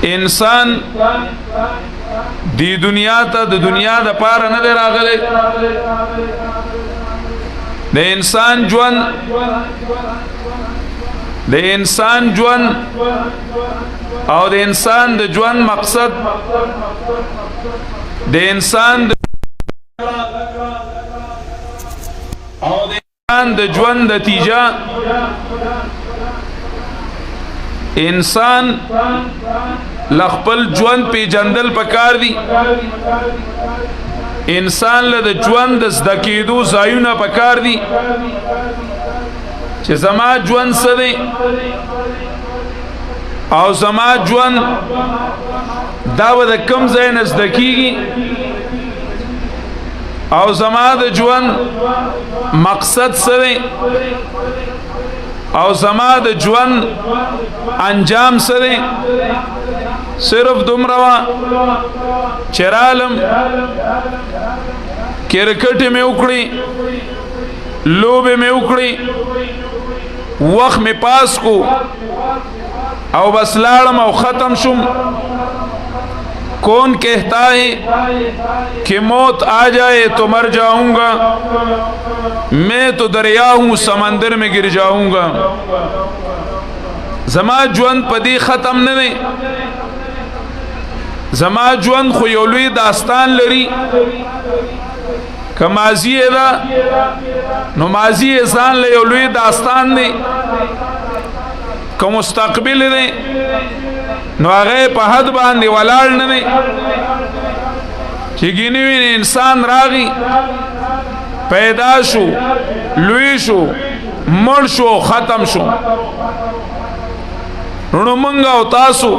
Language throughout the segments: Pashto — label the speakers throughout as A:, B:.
A: انسان دی دنیا ته د دنیا د پاره نه دی راغلی د انسان ژوند او د انسان د ژوند مقصد د انسان د ژوند نتیجه انسان لخپل ژوند پی جندل پکار دی انسان له د ژوند د زده کېدو ځایونه پکار دي چې زما ژوند څه دی او زما ژوند دا به د کوم ځای نه زده کېږي او زما د ژوند مقصد څه دی او زما د ژوند انجام څه دی صرف دومره وا چې رالم کرکټ مې وکړي لوبې مې وکړي وخت مې پاس کو او بس لاړم او ختم شم کون کہتا ہے کہ موت آ جائے تو مر جاؤں گا میں تو دریا ہوں سمندر میں گر جاؤں گا زما ژوند پدی ختم نه دی زما ژوند خو یو لوی داستان لري که ماضی دا نو ماضی ځان له یو لوی داستان دی که مستقبل دی نو هغه په حد باندې ولاړ نه دی چې ګینه ویني انسان راغی پیدا شو لوی شو مړ شو ختم شو نو موږ او تاسو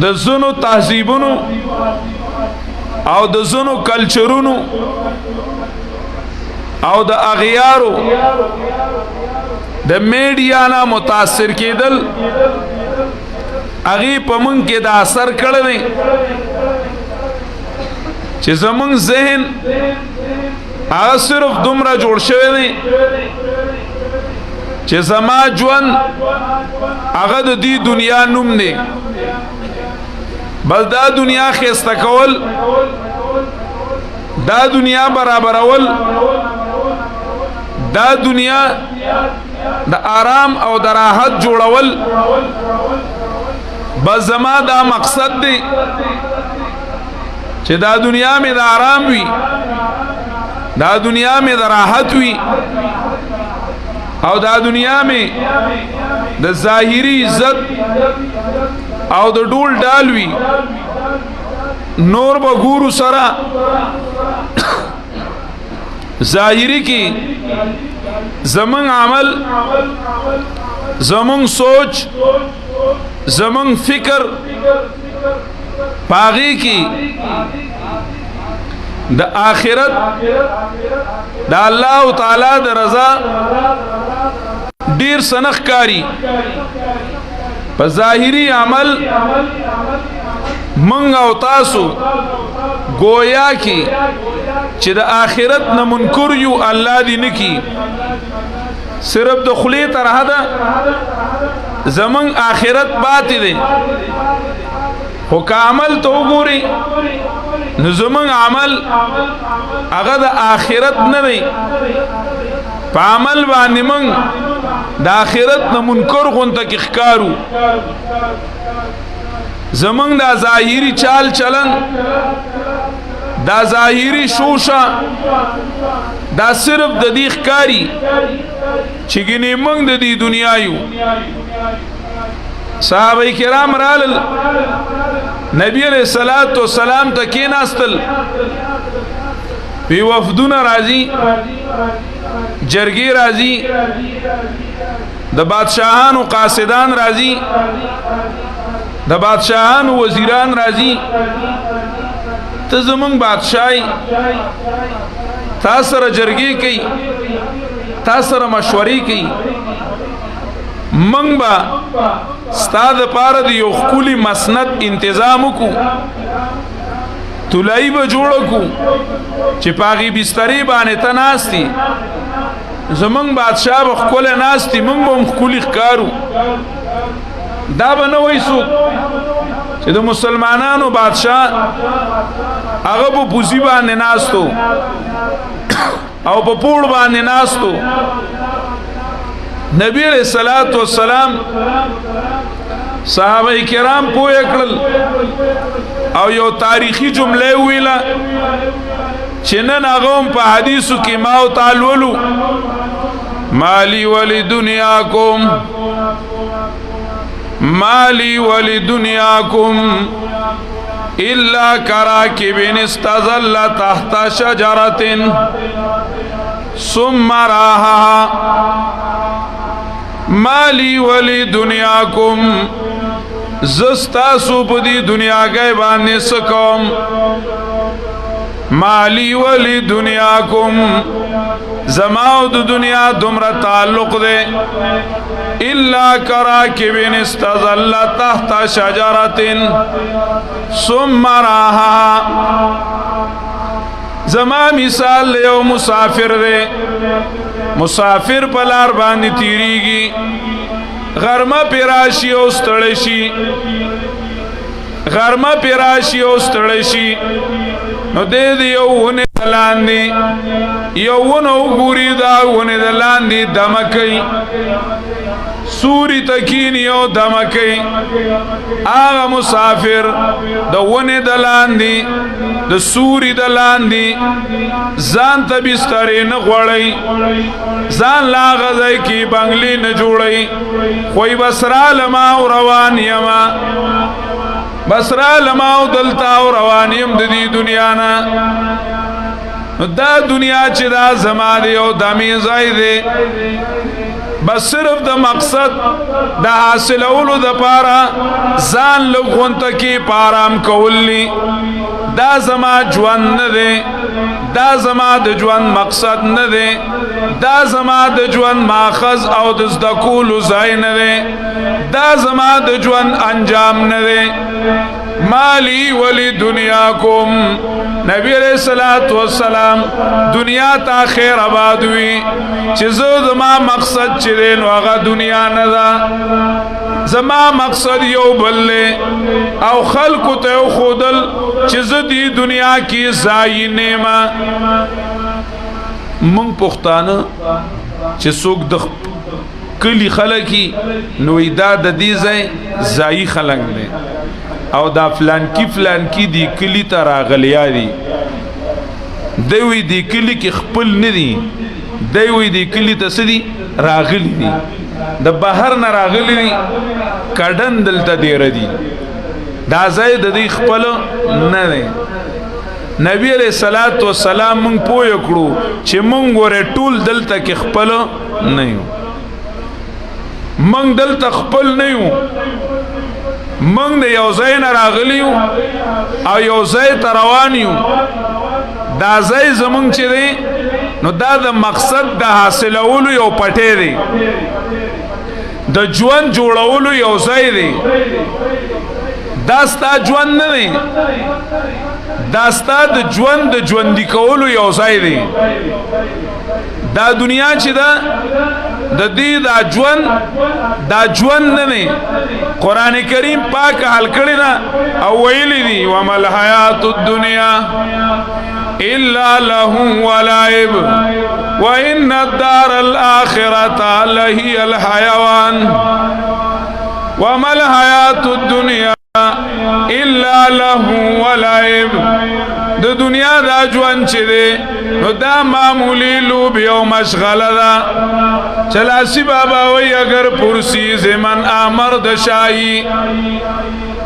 A: د زونو تهذیبونو او د زونو کلچرونو او د اغیارو د میډیا نه متاثر کېدل اغي په مونږ کې د اثر کړی چې زمونږ ذهن هغه صرف دومره جوړ شوی دی چې زما ژوند هغه د دې دنیا نوم دی بس دا دنیا خسته کول دا دنیا برابرول دا دنیا د آرام او د راحت جوړول بس زما دا مقصد دی چې دا دنیا می د آرام وي دا دنیا می د راحت وي او دا دنیا می د ظاهری عزت او د ډول ډال وي نور به ګورو سره ظاهری کی زمون عمل زمون سوچ زمون فکر پاغي کی د آخرت د الله تعالی د رضا ډیر سنخ کاری په ظاهری عمل منګ او تاسو گویا کی چې د آخرت نه منکر یو الله دې نکی صرف د خلی تر حدا زمون آخرت باطل دی خو عمل تو ګوري نو زمون عمل هغه د آخرت نه دی په عمل باندې من د آخرت نه منکر غونته کې ښکارو زمون دا ظاهری چال چلن دا ظاهری شوشا دا صرف د دې ښکاری چې ګینه موږ د دې دنیا یو صحابه کرام رال نبی علیہ الصلوۃ والسلام ته کېناستل وی وفدون راضی جرګی راضی د بادشاہانو قاصدان راضی د بادشاہانو وزیران راضی ته زمون بادشاہي تاسو سره جرګي کوي تاسو سره مشورې کوي منګ با ستاد پاره دی یو خولي مسند تنظیم کو تولای به جوړ کو چې پاغي بسترې باندې تناستي زمون بادشاہ به خپل ناستي منګ به خولي ښکارو دا به نه وایي څوک چې د مسلمانانو بادشاه هغه په پوزي باندې ناستو او په پوړ باندې ناستو. نبی علیہ الصلوۃ والسلام صحابه کرام پوه کړل او یو تاریخی جمله ویله چې نن هغه په حدیثو کې ما او تعالولو مالی ولی دنیاکم مالی ولی دنیاکم الا کراکب استظل تحت شجرة ثم راها مالی ولی دنیاکم زستاسو پا دی دنیا گئی باندې سکوم مالی ولی دنیاکم زماو د دنیا دمرا تعلق دے الا کراکب استظل تحت شجرة ثم راها زما مثال یو مسافر دے مسافر پلار باندې تیریږي غرمه پیراشی او ستړشی غرمه پیراشی او ستړشی نو دې یو ونه لاندې یو ونه وګوري دا ونه لاندې دمکې سوري تکینی او دمکې هغه مسافر د ونه د لاندې د سوري د لاندې ځان ته بسترې نه غوړی ځان لا غځای کی بنگلې نه جوړی خوې بسرا لما روان یما بسرا لما دلتا روان یم د دې دنیا نه دا دنیا چې دا زما دی او دمي ځای دی بس صرف د مقصد د حاصلولو د پاره ځان لغونته کې پارام کولی دا زما ژوند نه دی دا زما د ژوند مقصد نه دی دا زما د ژوند ماخذ او د زده کولو ځای نه دی دا زما د ژوند انجام نه دی مالی ولی دنیاکم نبی علیہ الصلوۃ والسلام دنیا تا خیر آباد وی چې زما مقصد چې نو هغه دنیا نه ده زما مقصد یو بل او خلق ته خودل چې زدي دنیا کې ځای نیما مونږ پښتانه چې څوک د کلی خلکی نو دا د دې ځای خلک نه او دا فلان کی دی کلی ته راغلیا دي دوی دی کلی کې خپل نه دي دوی دی کلی ته سدي راغلی دي د بهر نه راغلی دي کډن دلته دی ردی دا ځای د دې خپل نه دی. نبی علیہ الصلوۃ والسلام مونږ پوه کړو چې مونږ ور ټول دلته کې خپل نه یو مونږ دلته خپل نه یو مونږ د یو ځای نه راغلی او یو ځای ته روان یو دا ځای زمونږ چې دی نو دا د مقصد د حاصلولو یو پټی دی د ژوند جوړولو یو ځای دی دا ستا ژوند نه دی دا ستا د ژوند د ژوندي کولو یو ځای دی دا دنیا چې ده د دې دا ژوند نه دی قرآن کریم پاک حل کړی ده او ویلی دی وما الحیات الدنیا الا لهو ولعب وان الدار الاخرة لهي الحيوان وما الحیات الدنیا الا لهو ولعب د دنیا دا ژوند چې دی نو دا معمولی لوب یو مشغله ده چلاسی بابا وی اگر پرسیز من آمرد شاہی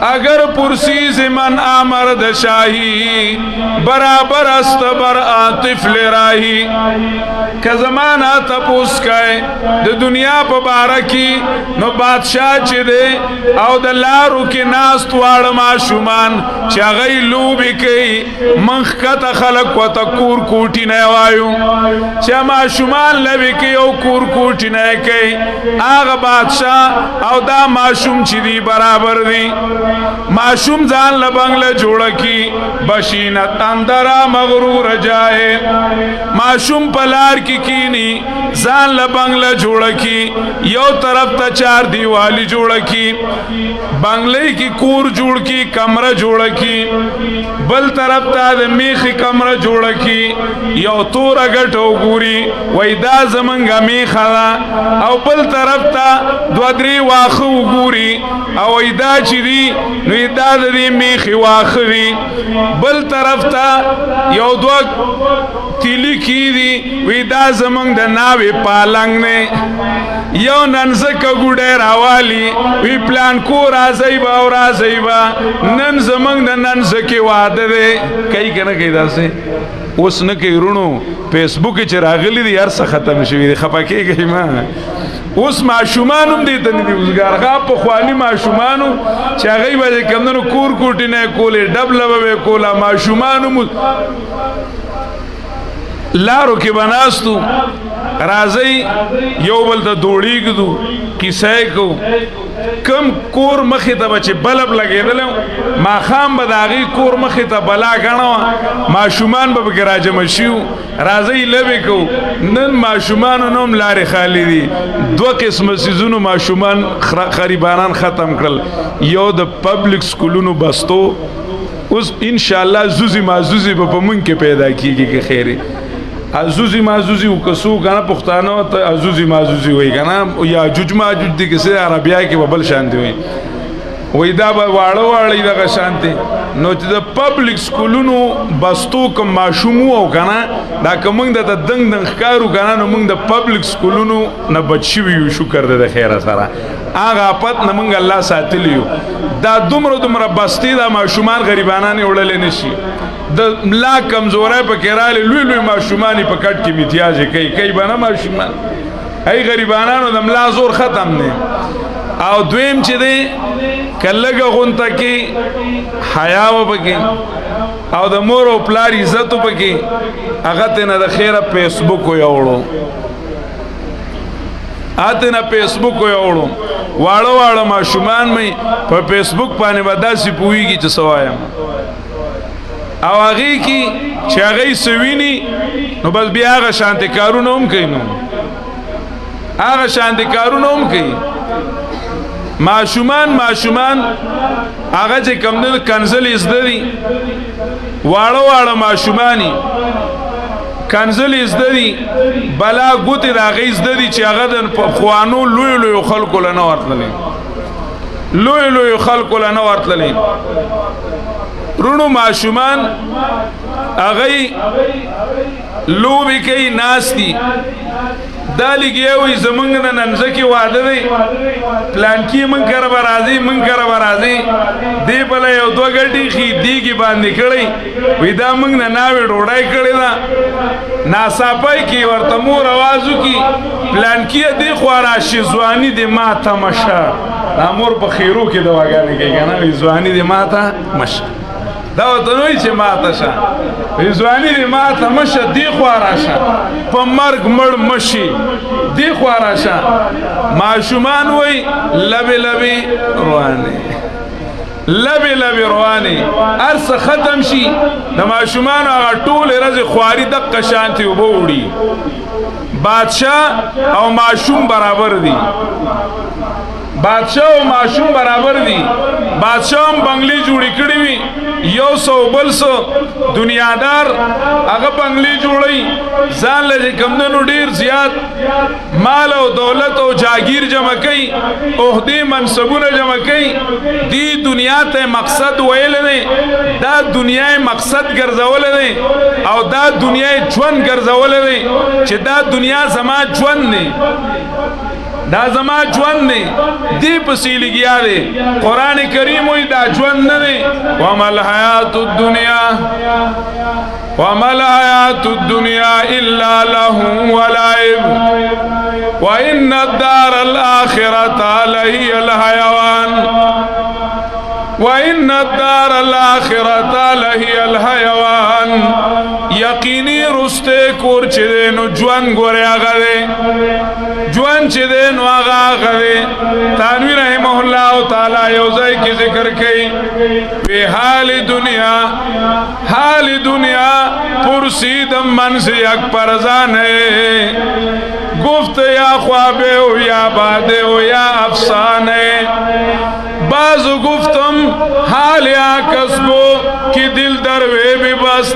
A: اگر پرسیز من آمرد شاہی برابر است بر آتف لراہی که زمانہ تپوس کئے د دنیا پا بارکی نو بادشاہ چی دے او د لارو کی ناست وارما شمان چا غی لوبی کئی منخ کتا خلق و تا کور کوٹی نیوائیو چا ما شمان لبی کئی او کور کوٹی نی کئی آغا بادشاہ او دا ما شم چی دی برابر دی معشوم ځان له بنگله جوړ کی بشینت اندرا مغرور جائے معشوم پلار کی کینی ځان له بنگله جوړ کی یو طرف ته چار دیوالی جوړ کی بنگلې کی کور جوړ کی کمره جوړ کی بل طرف ته د میخي کمره جوړ کی یو تور غټو ګوري وای دا زمنګ میخه او بل طرف ته دو درې واخه ګوري او وای دا چې دی نو دا د میخي واخه وی بل طرف ته یو دو تیلی کی دی وی دا زمنګ د ناوی پالنګ نه یو ننزک ګډه راوالی وی پلان کو راځي با او راځي با نن زمنګ د ننزک واده دی کای کنه کای داسه اوس نه کوي رونو فیسبوک چې راغلی دی هر څه ختم شوی دی خپکیږي ما اوس معشومانم دي ته دي وزګارغه په خواني معشومانو چې هغه به کمنو کور کوټی نه کولې ډبل به کولا معشومانو لارو کې بناستو راځي یو بل ته دوړی کدو کیسه کو کم کور مخې ته بچ بلب لګیدل ما خام بداغي کور مخې ته بلا غنوا معشومان به ګراجم شیو راځي لبه کو نن معشومان نوم لارې خالی دي دوه قسم سيزونو معشومان خریبانان ختم کړل یو د پبلک سکولونو بستو اوس ان شاء الله زوزي مازوزي په مونږ کې پیدا کیږي که خیره ازوزی مازوزی وکسو کنه پښتانه ته ازوزی مازوزی وای کنه یا جوج ماجوج دي کسه عربیا کې ببل شان دی وای دا به واړه واړه دغه شانتي نو چې د پبلک سکولونو بستو کوم ماشومو او کنه دا کوم د دنګ دنګ ښکارو کنه نو موږ د پبلک سکولونو نه بچی ویو شکر د خیره سره هغه پات نه موږ الله ساتلیو دا دومره بستی دا ماشومان غریبانان وړل نشي د لا کمزورای په کېراله لوی ماشومانی په کټ کې امتیاز کوي بنا ماشومان ای غریبانانو د ملا زور ختم نه او دویم چې دی کلهګه غونته کې حیا وبکې او د مور او پلار عزت وبکې هغه ته نه د خیره فیسبوک یوړو اته نه فیسبوک یوړو واړه ماشومان مې په فیسبوک باندې وداسي پويږي چې سوایم او هغه کی چې هغه سویني نو بس بیا هغه شانتي کارونه هم کوي نو هغه شانتي کارونه هم کوي معشومان هغه چې کم نه کنزل ازدري واړه معشومانی کنزل ازدري بلا ګوتې دا غي ازدري چې هغه د خوانو لوی خلکو لنه ورتللې لوی خلکو لنه ورتللې رونو معشومان اغی لوبی کئی ناستی دالی گیوی زمانگ ننزکی واده دی پلانکی من کر برازی دی پلا یو دو گٹی خی دیگی باندی کڑی وی دا منگ نناوی ڈوڑای کڑی دا ناساپای کی ورطمور آوازو کی پلانکی دی خوارا شیزوانی دی ما تا مشا نامور پا خیرو کی دواگانی کئی کنا وی زوانی دی ما تا مشا دا وطنوی چه ماتا شا رضوانی دی ماتا مشا دی خوارا شا پا مرگ مر مشی دی خوارا شا معشومان وی لبی روانی ارس ختم شی دا معشومان آغا طول رز خواری دق شانتی و بوڑی بادشاہ او معشوم برابر دی بادشاہ او معشوم برابر دی بادشاہ هم بنگلی جوڑی کڑی وی یو سو بل سو دنیادار اگا بنگلی جوڑی زان لجے کمدنو دیر زیاد مال او دولت او جاگیر جمع کئی اہدی منصبون جمع کئی دی دنیا تے مقصد ویل دے دا دنیا مقصد گرزول دے او دا دنیا جون گرزول دے چه دا دنیا زما جون دے دا زما جون نے دی پسیلی گیا دے قرآن کریم ہوئی دا جون نے وَمَا الْحَيَاةُ الدُّنْيَا إِلَّا لَهُ وَلَعِبٌ وَإِنَّ الدَّارَ الْآخِرَةَ لَهِيَ الْحَيَوَانُ وَإِنَّ الدَّارَ الْآخِرَةَ لَهِيَ الْحَيَوَانُ یقینی رستے کور چدے نو جوان گورے آگا دے جوان چدے نو آگا دے تانوی رحمہ اللہ تعالی یو ځای کې ذکر کوي په حال دنیا پرسیدم من سے یک پرزان ہے گفت یا خواب ہو یا باد ہو یا افسانے بعض گفتم حال یا کس کو کہ دل دروے بھی بس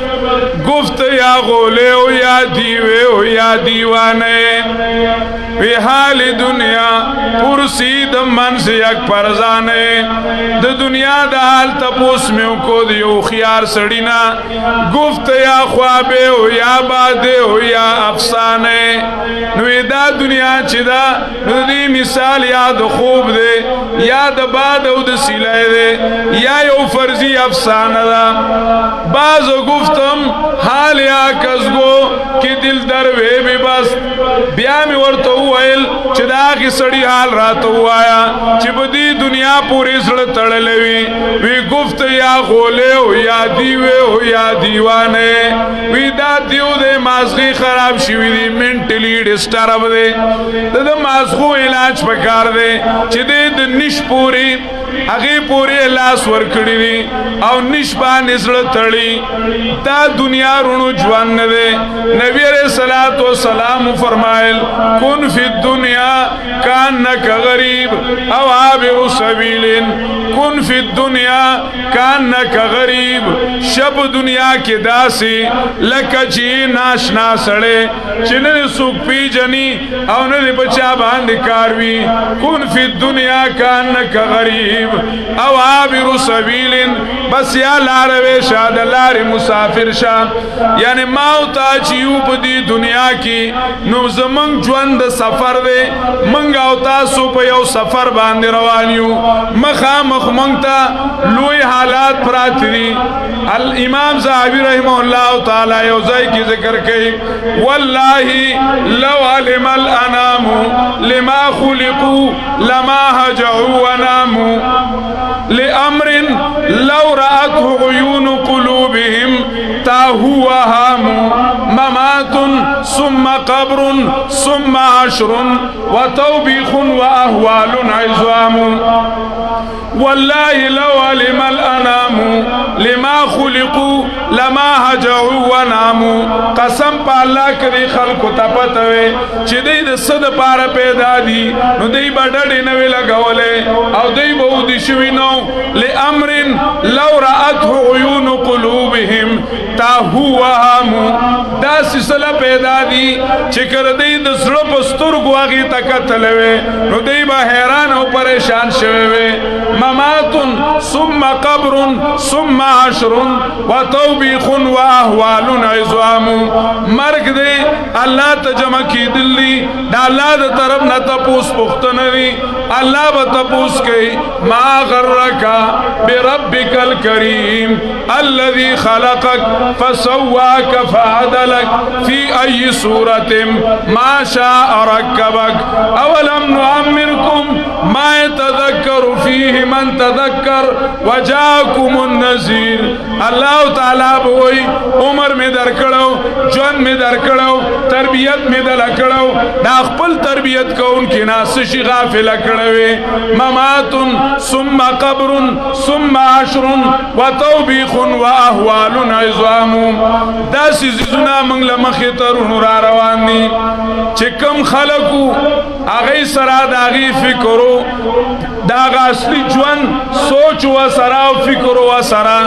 A: گفت یا غولے ہو یا دیوے ہو یا دیوانے وی حال دنیا پرسیدم من سے یک پرزانے د دنیا دا حال تپوس میں کو دیو خیار سڑینا گفت یا خوابے ہو یا بادے ہو یا افسانے نوی دا دنیا چی دا نو دی مثال یا دا خوب دے یا دا باد او دا سیلائے دے یا یو فرضی افسانہ دا بعض گفتم حال یا کسگو کی دل دروے بھی بس بیا میں ورطو ویل چی دا کی سڑی حال راتو آیا چی بدی دنیا پوری سڑ تڑلوی وی گفت یا غولے ہو یا دیوے ہو یا دیوانے وی دا دیو دے مازغی خراب شوی دی منٹلی ڈسٹرب دے دا مازغو علاج پکار دے چی دے دا نش پوری اگی پوری لاس ورکڑی دی او نش با نسل تڑی دا دنیا رونو جوان دے نبی علیہ السلام فرمائل کن فی الدنیا کانک غریب او عابر سبیلن کن فی الدنیا کانک غریب شب دنیا کی داسی لکا چی ناشنا سڑے چنن سوک پی جنی او ندی بچا باندی کاروی کن فی الدنیا کانک غریب او عابر سبیلن بس یا لاروے شاہ دلار مسافر شاہ یعنی ماوتا چیو پا دی دنیا کی نو زمنگ جوند سفر دے منگ اوتا سو پا یو سفر باندی روانیو مخا مخمنگتا لوی حالات پرات دی الامام زہبی رحمہ اللہ تعالی یو زائی کی ذکر کئی واللہ لو علم الانام لما خلقو لما حجعو ونامو لأمر لو رأته عيون قلوبهم تاهو وهام ممات ثم قبر ثم عشر وتوبيخ وأهوال عظام والله لو علم الأنام لما خلقوا لما هجعوا وناموا قسم پا اللہ کری خلق تپتوے چی دی دا صد پارا پیدا دی نو دی با ڈڑی نوی لگولے او دی با دی شوی نو لأمر لو رأته عیون قلوبهم تاہو وہامو دا سلسلہ پیدا دی چکر دی دا سلپ سترگو آگی تکتلوے نو دی با حیران و پریشان شوے ممات ثم قبر ثم عشر وتوبیخ واحوال عظام مرگ دے اللہ تجمع کی دلی دا اللہ دا طرف نہ تپوس پختنوی اللہ با تپوس کئی ما غرکا بربک الکریم الذي خلقك فسواك فعدلك في أي صورة ما شاء ركبك أولم نعمركم ما يتذكر فيه من تذكر وجاءكم النذير اللہ تعالیٰ بوئی عمر میں درکڑو جون میں درکڑو تربیت میں دلکڑو دا خپل تربیت کو ان کی ناسشی غافل اکڑوے ممات ثم قبر ثم عشر وتوبیخ واحوال عظام دا سیزنا منگ لمخی ترون را روانی چکم خلقو آغی سرا داغی فکرو داغ اصلی جوان سوچ و سرا و فکر و سرا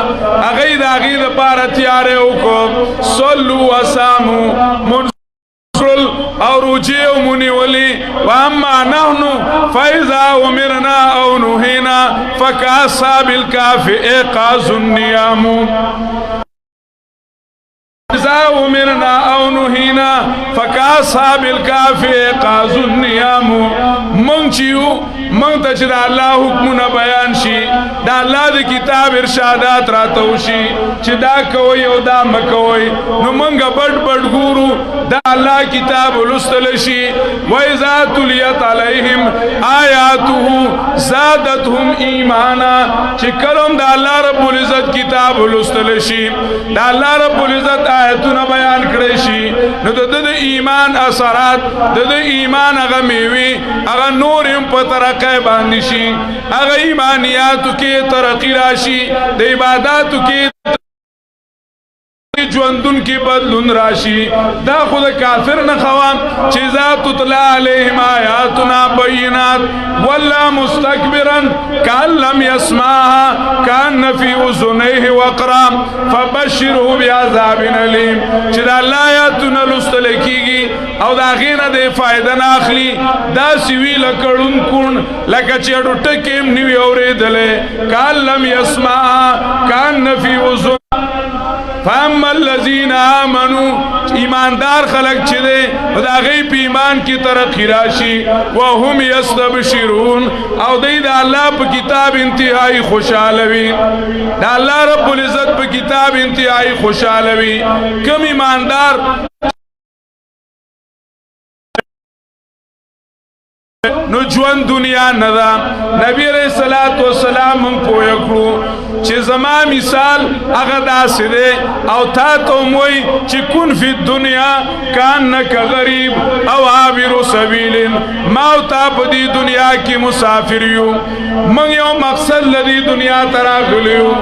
A: آغی داغی دا پارا تیارے اوکو صلو و سامو منصرل اور روچی و منی ولی واما نحنو فیضا امرنا او نوحینا فکاسا بالکاف اقاز النیامو فیضا امرنا او نوحینا فکاسا بالکاف اقاز النیامو منگ چیو منگ تا چی دا اللہ حکمنا بیان شی دا اللہ دا کتاب ارشادات راتو شی چی دا کوئی او دا مکوئی نو منگا بڑ بڑ گورو دا الله کتاب ولستل شي واذا تليت عليهم آیاته زادتهم ایمانا چې کلم دا الله رب العزت کتاب ولستل شي دا الله رب العزت آیتونه بیان کړی شي نو د ایمان اثرات د ایمان هغه میوي هغه نور هم په ترقه باندې شي هغه ایمانیاتو کې ترقی راشي د عبادتو کې ژوندون کی بدلون راشي دا خود کافر نه خوام چې ذات تطلع علیهم آیاتنا بینات ولا مستكبرا کان لم يسمعها کان فی اذنیه وقرا فبشره بعذاب الیم چې دا الله آیاتنا لستل کیږي او دا غینه د فائدہ نه اخلي دا سوي لکړون کون لکه چې ډټکیم نیو اوریدلې کان لم يسمعها کان فی اذن فاما الذين امنوا ایماندار خلق چې دي دا غي په ایمان کې ترقی راشي وهم يستبشرون او دوی د الله په کتاب انتهایی خوشاله وي دا الله رب العزت په کتاب انتهایی خوشاله وي کوم ایماندار نو ژوند دنیا نه ده نبی علیہ الصلوۃ والسلام هم پوه کړو چې زما مثال هغه داسې دی او تا ته موي چې کن فی الدنیا کانک غریب او عابر سبیل ما او تا په دې دنیا کې مسافر یو موږ یو مقصد لدی دنیا تراغلیو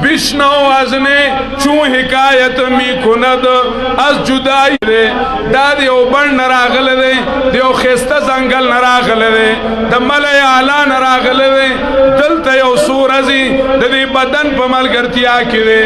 A: بشنو ازنه چون حکایت می کند از جدائی دے دا دیو بند نراغل دے دیو خیستا زنگل نراغل دے دا ملع اعلی نراغل دے دلتا یو سور ازی دا دی بدن پا ملگرتیا کی دے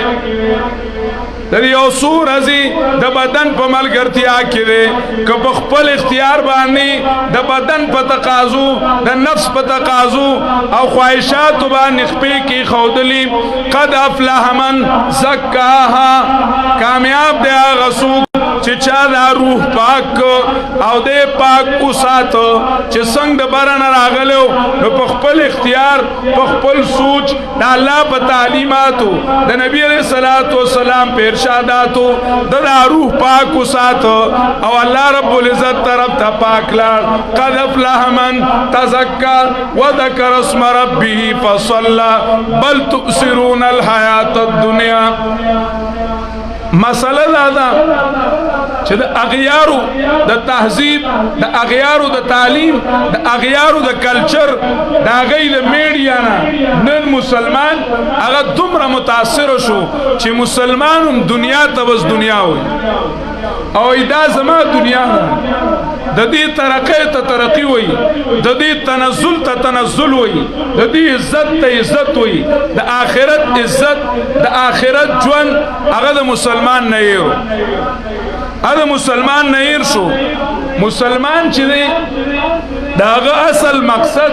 A: دا یو سور ازی دا بدن پا ملگرتیا کی دے که بخپل اختیار بانی دا بدن پا تقاضو دا نفس پا تقاضو او خواہشات بانی خپی کی خودلی قد افلح من زکاها کامیاب دے آغا سوک چې چا دا روح پاک او دې پاک اوساتو چې څنګه د باران راغلو نو په خپل اختیار په خپل سوچ د الله په تعلیماتو د نبی علیہ الصلوۃ والسلام په ارشاداتو د روح پاک اوساتو او الله رب العزت طرف ته پاک لاړ قد افلح من تزکى وذكر اسم ربه فصلى بل تؤثرون الحیات الدنیا مسئلہ دادا چې د اغیارو د تهذیب د اغیارو د تعلیم د اغیارو د کلچر د غي د میډیا نه نن مسلمان هغه دومره متاثر شو چې مسلمانم دنیا ته بس دنیا وي او دا زما دنیا د دې ترقی ته ترقی وي د دې تنزل ته تنزل وي د دې عزت ته عزت وي د آخرت عزت د آخرت ژوند هغه د مسلمان نه یو هغه مسلمان نه ير شو مسلمان چې دی داغه اصل مقصد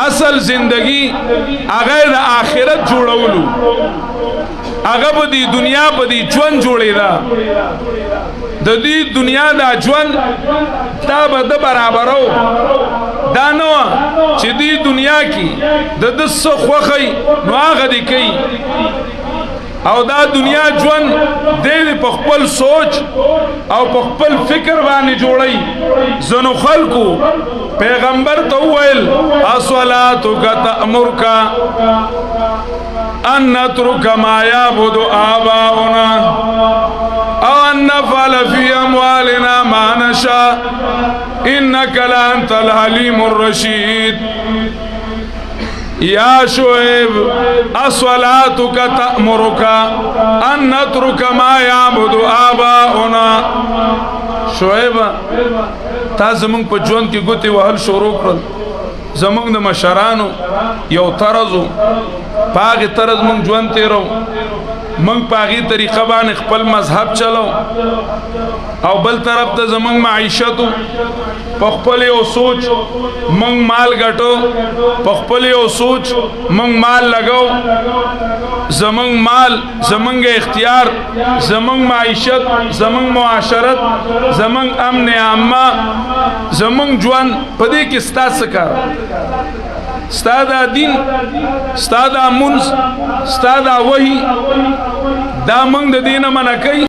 A: اصل زندگی هغه د آخرت جوړولو هغه په دې دنیا په دې ژوند جوړې ده د دې دنیا دا ژوند تا به د برابرو دا نو چې دې دنیا کې د دسو خوخی نو هغه دی کوي او دا دنیا ژوند دې په خپل سوچ او په خپل فکر باندې جوړي زنو خلقو پیغمبر ته ویل الصلاتک تأمرک ان نترك ما يعبد آباؤنا او ان نفعل في اموالنا ما نشاء انك لانت الحليم الرشيد یا شعیب الصلاتک تأمرک ان نترك ما يعبد آباؤنا شعیب تا زمونږ په ژوند کې ګوتې وهل شروع کړل زمونږ د مشرانو یو طرزو پاغي طرز مونږ ژوند تیرو مونږ پاغي طریقه باندې خپل مذهب چلو او بل طرف ته زمونږ معیشتو په خپل یو سوچ مونږ مال ګټو په خپل یو سوچ مونږ مال لګاو زمونږ مال زمونږ اختیار زمونږ معیشت زمونږ معاشرت زمونږ امن عامه زمونږ ژوند په دې کې ستاسو کار ستادا دین ستادا منز ستادا وحی دا منگ دا دین منع کئی